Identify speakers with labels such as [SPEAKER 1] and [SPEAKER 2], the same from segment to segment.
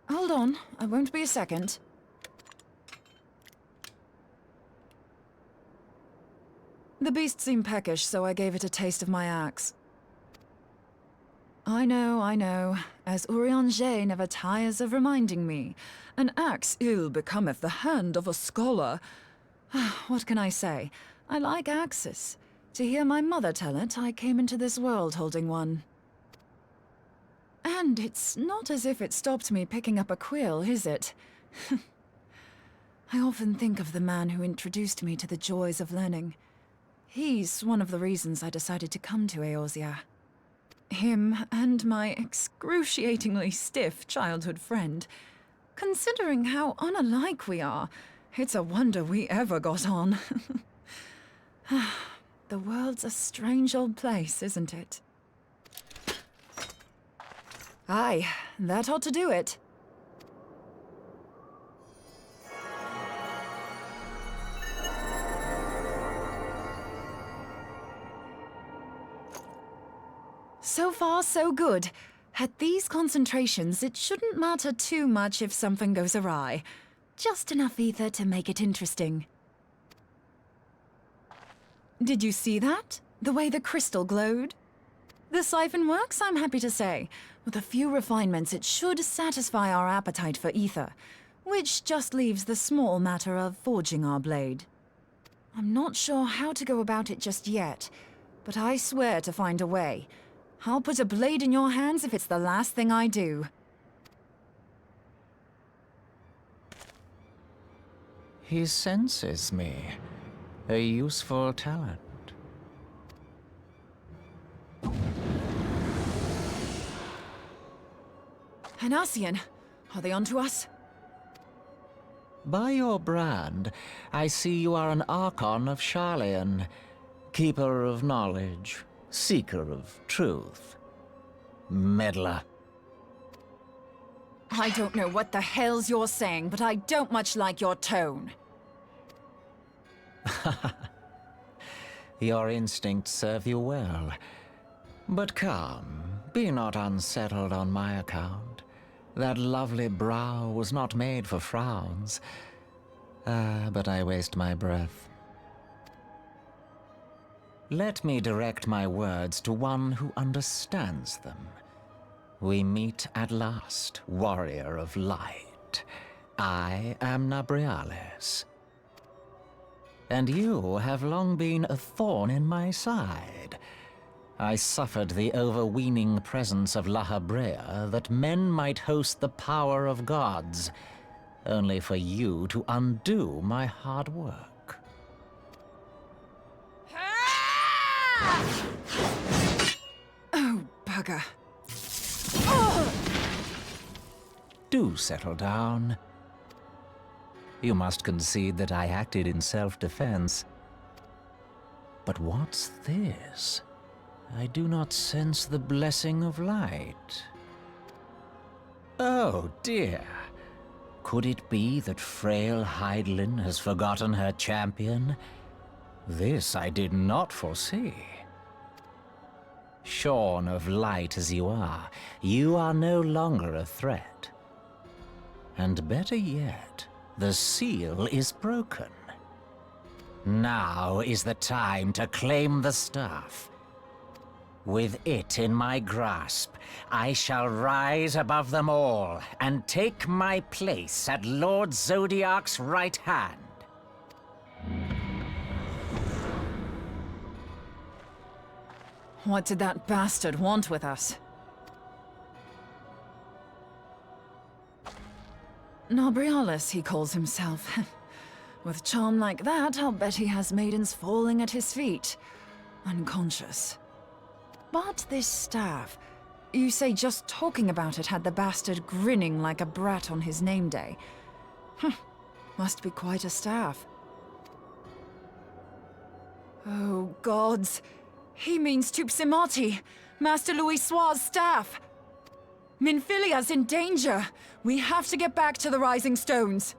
[SPEAKER 1] Hold on, I won't be a second. The beast seemed peckish, so I gave it a taste of my axe. I know. As Eorzea never tires of reminding me. An axe ill becometh the hand of a scholar. What can I say? I like axes. To hear my mother tell it, I came into this world holding one. And it's not as if it stopped me picking up a quill, is it? I often think of the man who introduced me to the joys of learning. He's one of the reasons I decided to come to Eorzea. Him and my excruciatingly stiff childhood friend. Considering how unalike we are, it's a wonder we ever got on. The world's a strange old place, isn't it? Aye, that ought to do it. So far, so good. At these concentrations, it shouldn't matter too much if something goes awry. Just enough ether to make it interesting. Did you see that? The way the crystal glowed? The siphon works, I'm happy to say. With a few refinements, it should satisfy our appetite for ether, which just leaves the small matter of forging our blade. I'm not sure how to go about it just yet, but I swear to find a way. I'll put a blade in your hands if it's the last thing I do.
[SPEAKER 2] He senses me. A useful talent.
[SPEAKER 1] An Ascian. Are they onto us?
[SPEAKER 2] By your brand, I see you are an Archon of Sharlayan, keeper of knowledge, seeker of truth, meddler.
[SPEAKER 1] I don't know what the hell's you're saying, but I don't much like your tone.
[SPEAKER 2] Your instincts serve you well. But come, be not unsettled on my account. That lovely brow was not made for frowns. But I waste my breath. Let me direct my words to one who understands them. We meet at last, warrior of light. I am Nabriales. And you have long been a thorn in my side. I suffered the overweening presence of La Habrea that men might host the power of gods, only for you to undo my hard work.
[SPEAKER 1] Oh, bugger.
[SPEAKER 2] Do settle down. You must concede that I acted in self-defense. But what's this? I do not sense the blessing of light. Oh dear. Could it be that frail Hydaelyn has forgotten her champion? This I did not foresee. Shorn of light as you are no longer a threat. And better yet, the seal is broken. Now is the time to claim the staff. With it in my grasp, I shall rise above them all and take my place at Lord Zodiac's right hand.
[SPEAKER 1] What did that bastard want with us? Nabriales, he calls himself. With charm like that, I'll bet he has maidens falling at his feet, unconscious. But this staff, you say just talking about it had the bastard grinning like a brat on his name day. Must be quite a staff. Oh, gods. He means Tupsimati, Master Louis Soir's staff. Minfilia's in danger. We have to get back to the Rising Stones.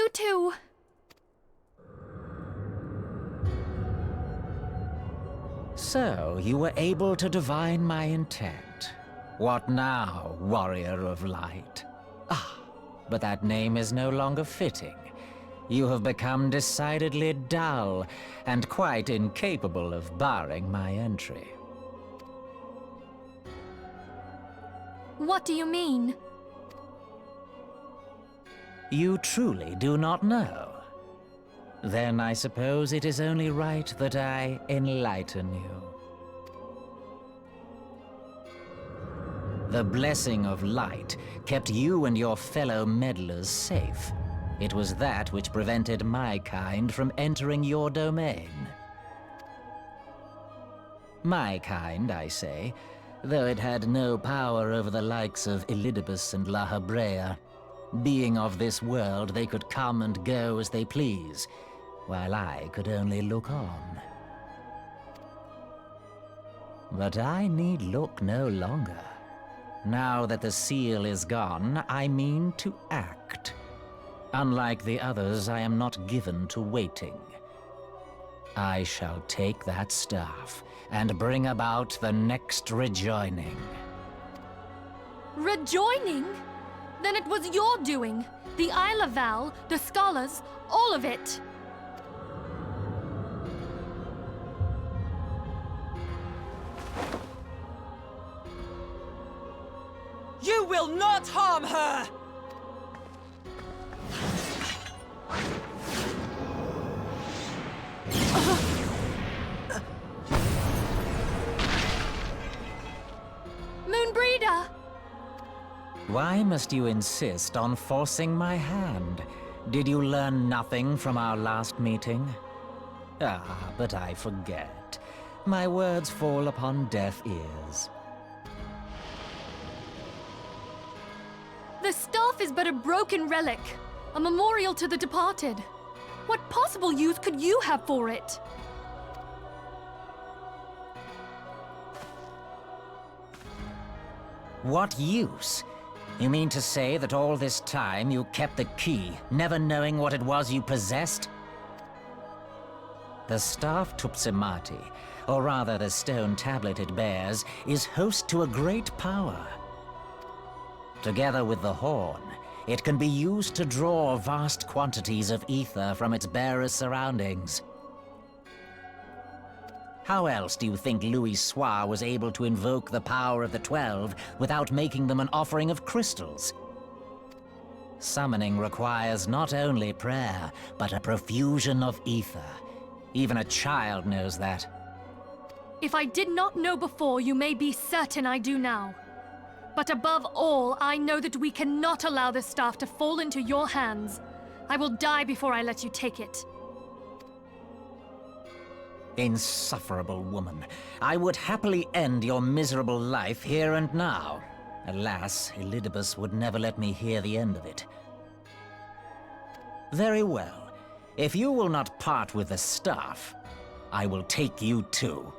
[SPEAKER 3] You too.
[SPEAKER 2] So, you were able to divine my intent. What now, Warrior of Light? Ah, but that name is no longer fitting. You have become decidedly dull, and quite incapable of barring my entry.
[SPEAKER 3] What do you mean?
[SPEAKER 2] You truly do not know? Then I suppose it is only right that I enlighten you. The blessing of light kept you and your fellow meddlers safe. It was that which prevented my kind from entering your domain. My kind, I say, though it had no power over the likes of Elidibus and La Habrea. Being of this world, they could come and go as they please, while I could only look on. But I need look no longer. Now that the seal is gone, I mean to act. Unlike the others, I am not given to waiting. I shall take that staff and bring about the next rejoining.
[SPEAKER 3] Rejoining? Then it was your doing. The Isle of Val, the scholars, all of it.
[SPEAKER 4] You will not harm her!
[SPEAKER 3] Moonbreeder!
[SPEAKER 2] Why must you insist on forcing my hand? Did you learn nothing from our last meeting? Ah, but I forget. My words fall upon deaf ears.
[SPEAKER 3] The staff is but a broken relic, a memorial to the departed. What possible use could you have for it?
[SPEAKER 2] What use? You mean to say that all this time you kept the key, never knowing what it was you possessed? The staff Tupsimati, or rather the stone tablet it bears, is host to a great power. Together with the horn, it can be used to draw vast quantities of ether from its bearer's surroundings. How else do you think Louis Soir was able to invoke the power of the 12 without making them an offering of crystals? Summoning requires not only prayer, but a profusion of ether. Even a child knows that.
[SPEAKER 3] If I did not know before, you may be certain I do now. But above all, I know that we cannot allow this staff to fall into your hands. I will die before I let you take it.
[SPEAKER 2] Insufferable woman. I would happily end your miserable life here and now. Alas, Elidibus would never let me hear the end of it. Very well. If you will not part with the staff, I will take you too.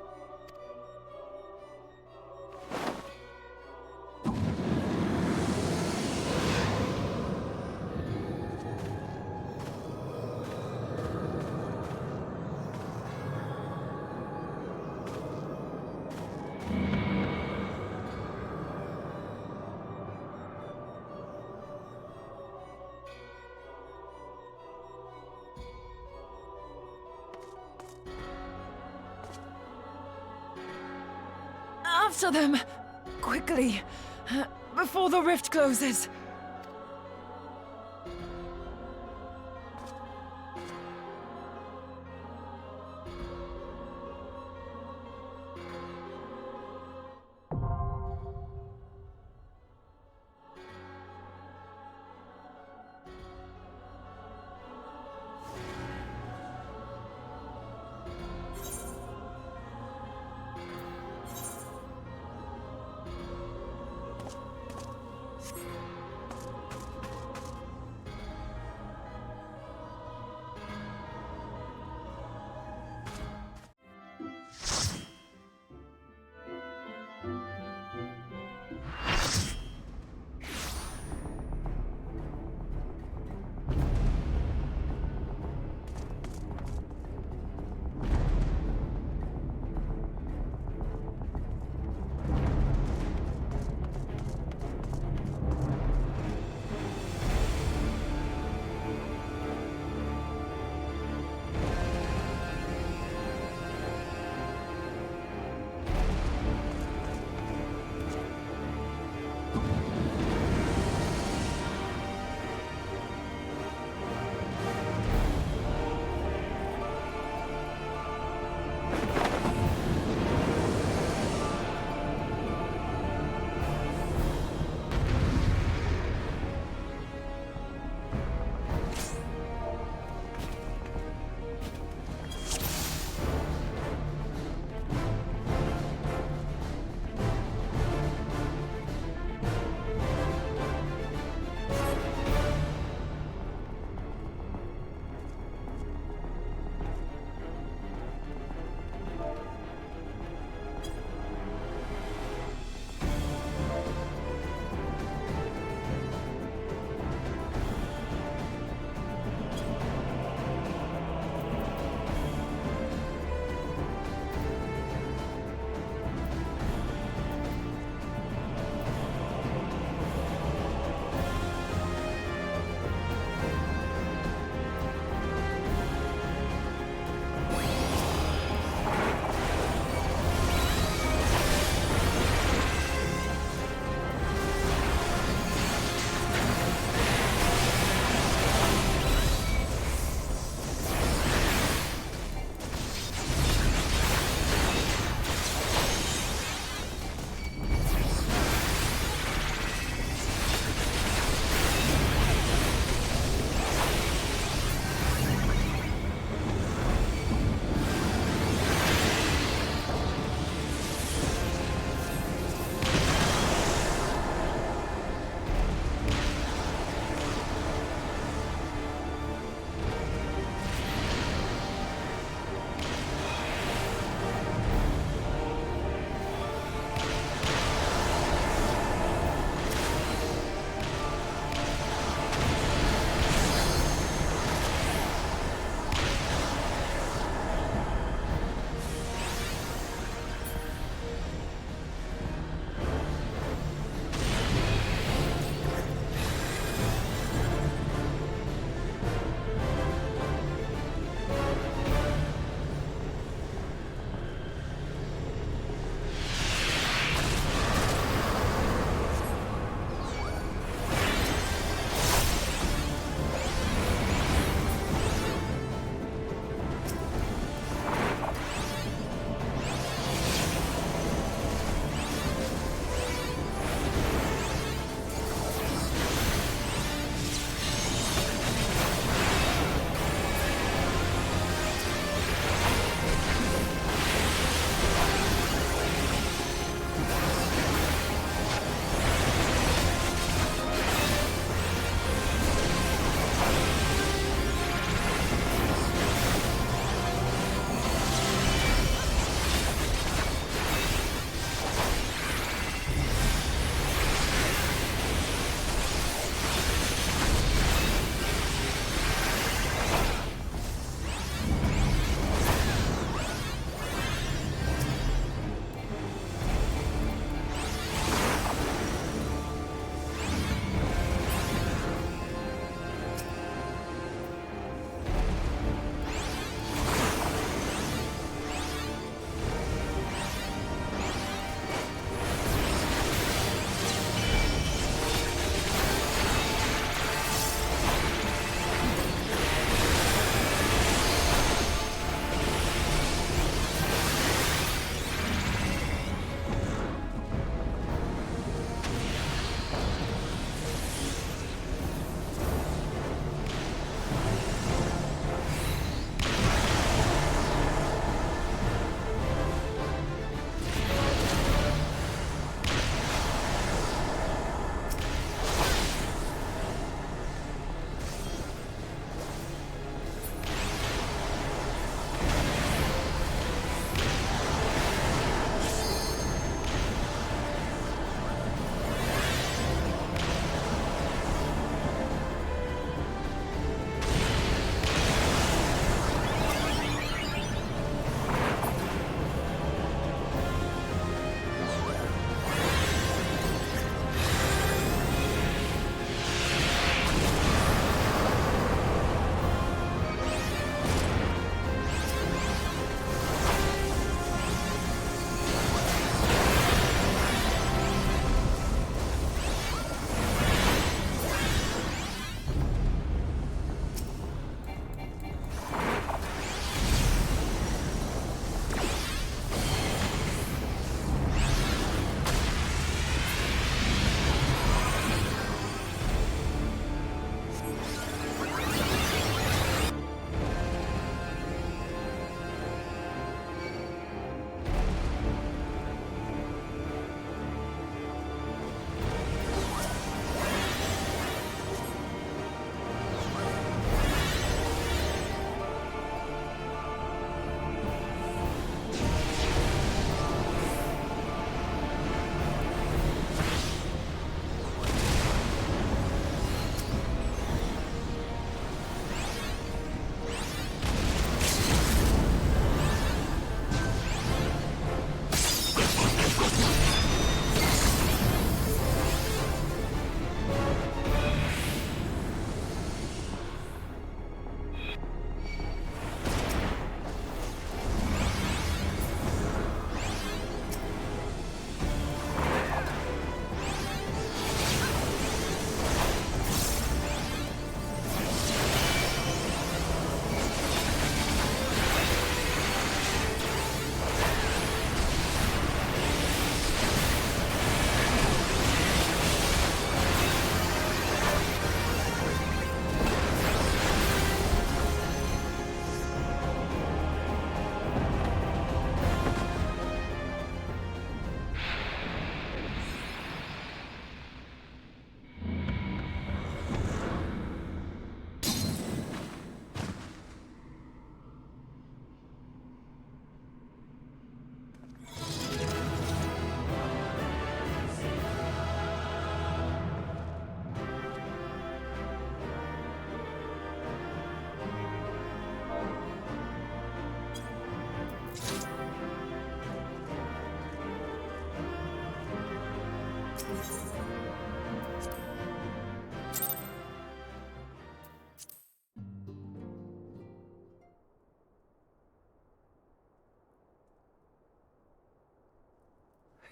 [SPEAKER 1] After them! Quickly! Before the rift closes!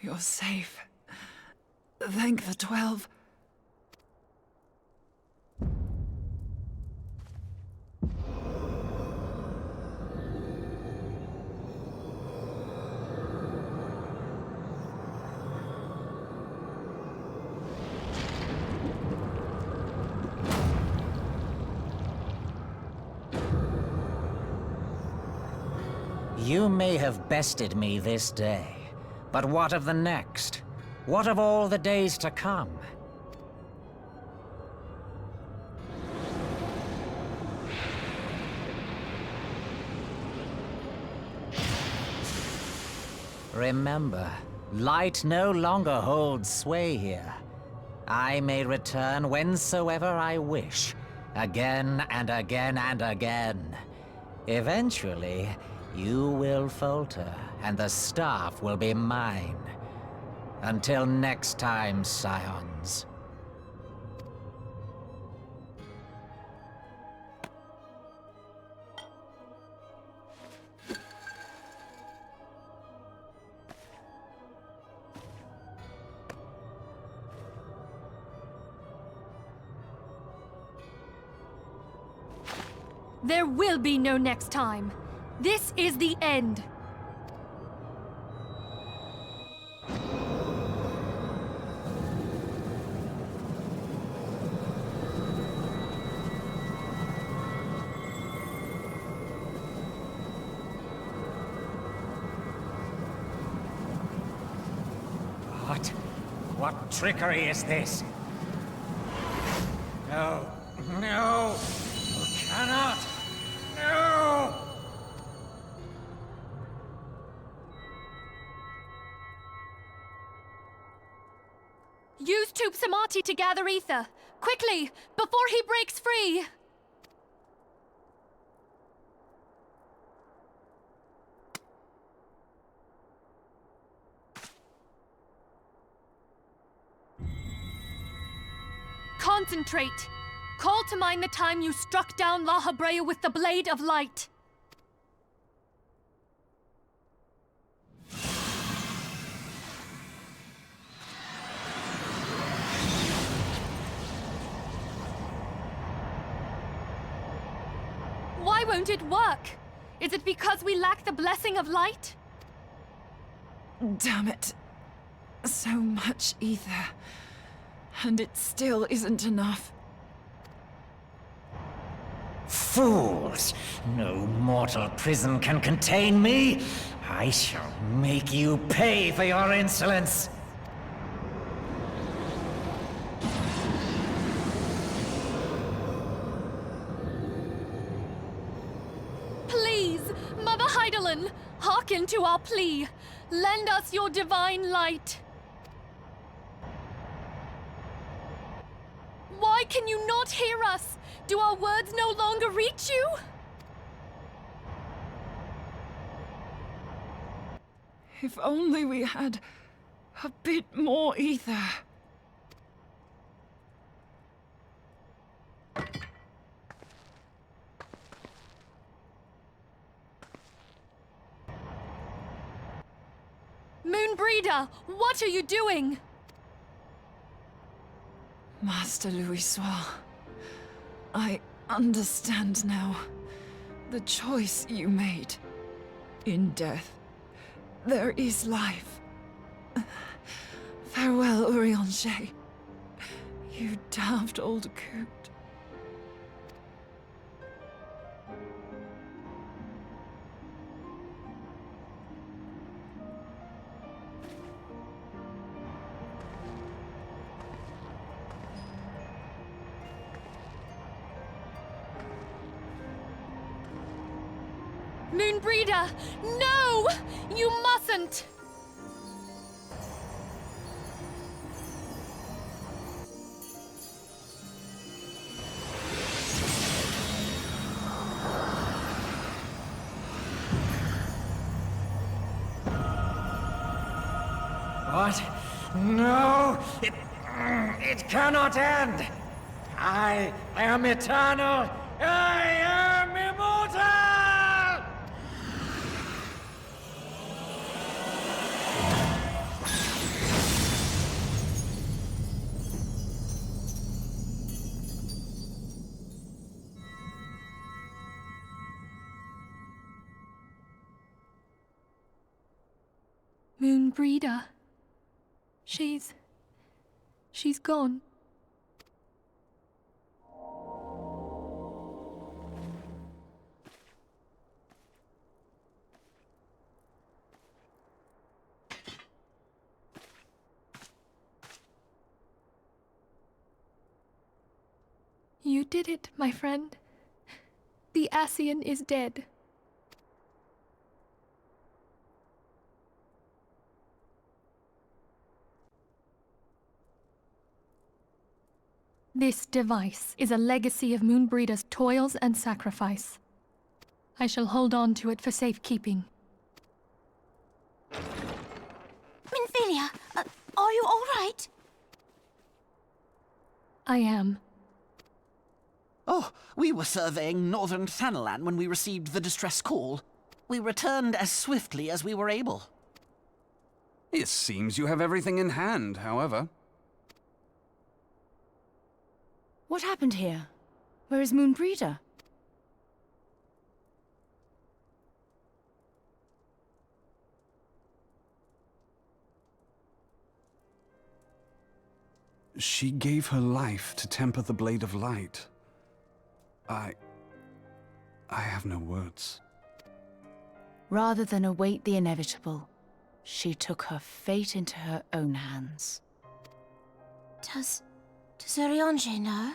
[SPEAKER 1] You're safe. Thank the 12.
[SPEAKER 2] You may have bested me this day, but what of the next? What of all the days to come? Remember, light no longer holds sway here. I may return whensoever I wish, again and again and again. Eventually, you will falter, and the staff will be mine. Until next time, scions.
[SPEAKER 3] There will be no next time. This is the end.
[SPEAKER 2] What trickery is this? No, no, you cannot, no!
[SPEAKER 3] Use Tube Samati to gather ether. Quickly, before he breaks free! Concentrate! Call to mind the time you struck down La Habrea with the Blade of Light. Why won't it work? Is it because we lack the blessing of light?
[SPEAKER 1] Damn it. So much ether. And it still isn't enough.
[SPEAKER 2] Fools! No mortal prison can contain me! I shall make you pay for your insolence!
[SPEAKER 3] Please, Mother Heidelin, hearken to our plea. Lend us your divine light. Why can you not hear us? Do our words no longer reach you?
[SPEAKER 1] If only we had a bit more ether.
[SPEAKER 3] Moonbreeder, what are you doing?
[SPEAKER 1] Master Louisoix, I understand now the choice you made. In death, there is life. Farewell, Eorzea. You daft old coot.
[SPEAKER 3] Moonbreeder, no! You mustn't!
[SPEAKER 2] What? No! It cannot end! I am eternal! I am immortal!
[SPEAKER 3] Moonbreeder. She's gone. You did it, my friend. The Ascian is dead. This device is a legacy of Moonbreeder's toils and sacrifice. I shall hold on to it for safekeeping.
[SPEAKER 5] Minfilia, are you all right?
[SPEAKER 3] I am.
[SPEAKER 6] Oh, we were surveying northern Thanalan when we received the distress call. We returned as swiftly as we were able.
[SPEAKER 7] It seems you have everything in hand, however.
[SPEAKER 1] What happened here? Where is Moonbreeder?
[SPEAKER 7] She gave her life to temper the Blade of Light. I have no words.
[SPEAKER 1] Rather than await the inevitable, she took her fate into her own hands.
[SPEAKER 5] Does Eorzea know?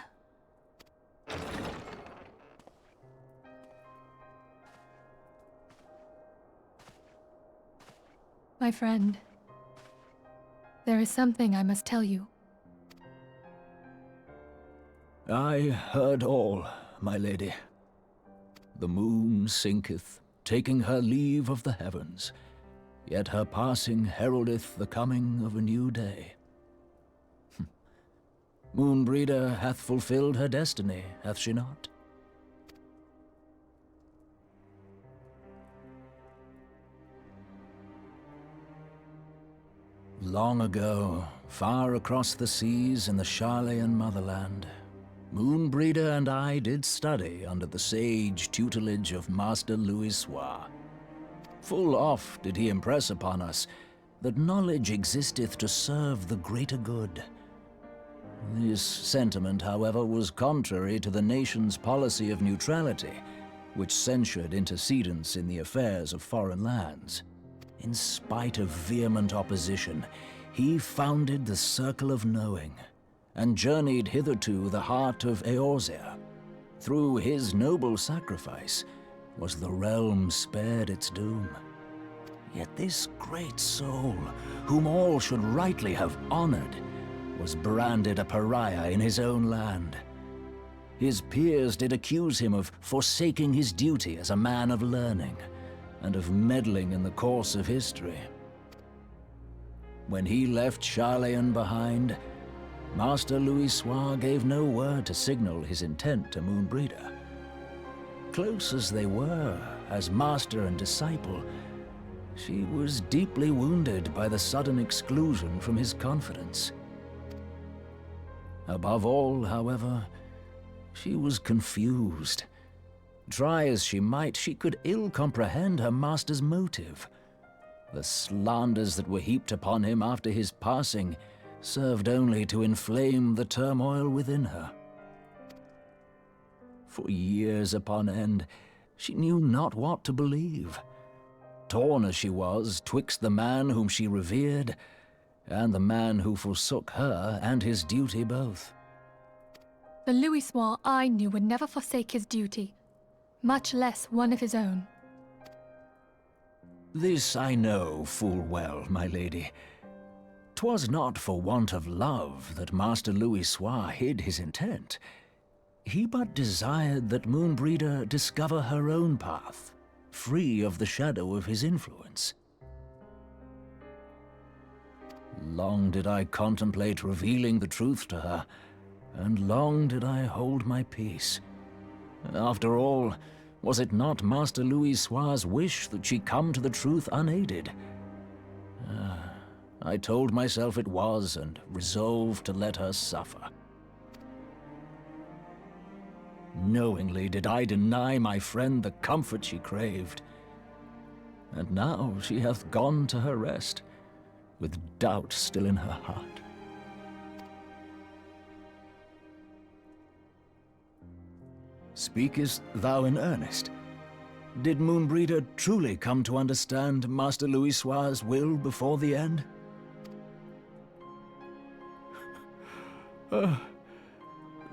[SPEAKER 3] My friend, there is something I must tell you.
[SPEAKER 8] I heard all, my lady. The moon sinketh, taking her leave of the heavens, yet her passing heraldeth the coming of a new day. Moonbreeder hath fulfilled her destiny, hath she not? Long ago, far across the seas in the Sharlayan motherland, Moonbreeder and I did study under the sage tutelage of Master Louisoix. Full oft did he impress upon us that knowledge existeth to serve the greater good. This sentiment, however, was contrary to the nation's policy of neutrality, which censured intercedence in the affairs of foreign lands. In spite of vehement opposition, he founded the Circle of Knowing, and journeyed hither to the heart of Eorzea. Through his noble sacrifice was the realm spared its doom. Yet this great soul, whom all should rightly have honored, was branded a pariah in his own land. His peers did accuse him of forsaking his duty as a man of learning, and of meddling in the course of history. When he left Sharlayan behind, Master Louisoix gave no word to signal his intent to Moonbreeder. Close as they were, as master and disciple, she was deeply wounded by the sudden exclusion from his confidence. Above all, however, she was confused. Try as she might, she could ill comprehend her master's motive. The slanders that were heaped upon him after his passing served only to inflame the turmoil within her. For years upon end, she knew not what to believe. Torn as she was twixt the man whom she revered and the man who forsook her and his duty both.
[SPEAKER 3] The Louisoix I knew would never forsake his duty, much less one of his own.
[SPEAKER 8] This I know full well, my lady. 'Twas not for want of love that Master Louisoix hid his intent. He but desired that Moonbreeder discover her own path, free of the shadow of his influence. Long did I contemplate revealing the truth to her, and long did I hold my peace. After all, was it not Master Louis' wish that she come to the truth unaided? I told myself it was, and resolved to let her suffer. Knowingly did I deny my friend the comfort she craved. And now she hath gone to her rest, with doubt still in her heart. Speakest thou in earnest? Did Moonbreeder truly come to understand Master Louis' will before the end?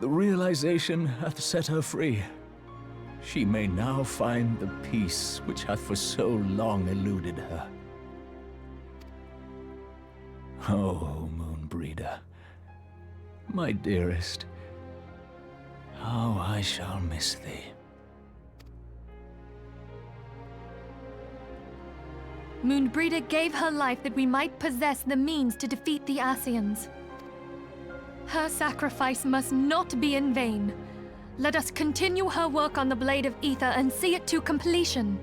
[SPEAKER 8] The realization hath set her free. She may now find the peace which hath for so long eluded her. Oh, Moonbreeder, my dearest, how I shall miss thee.
[SPEAKER 3] Moonbreeder gave her life that we might possess the means to defeat the Ascians. Her sacrifice must not be in vain. Let us continue her work on the Blade of Aether and see it to completion.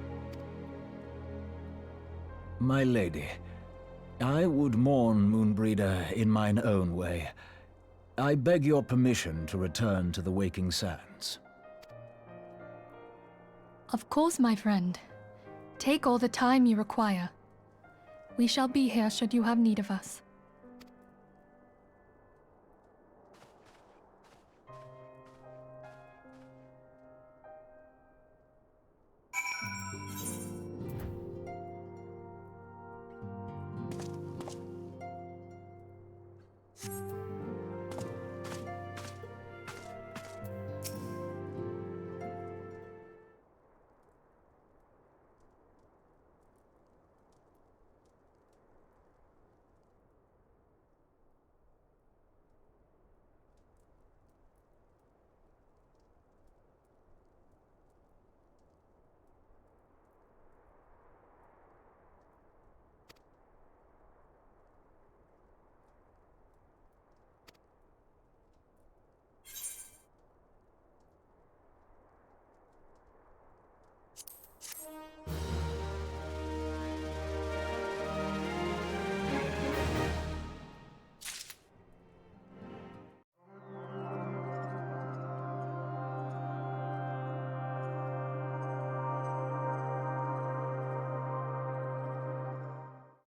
[SPEAKER 8] My lady, I would mourn Moonbreeder in mine own way. I beg your permission to return to the Waking Sands.
[SPEAKER 3] Of course, my friend. Take all the time you require. We shall be here should you have need of us.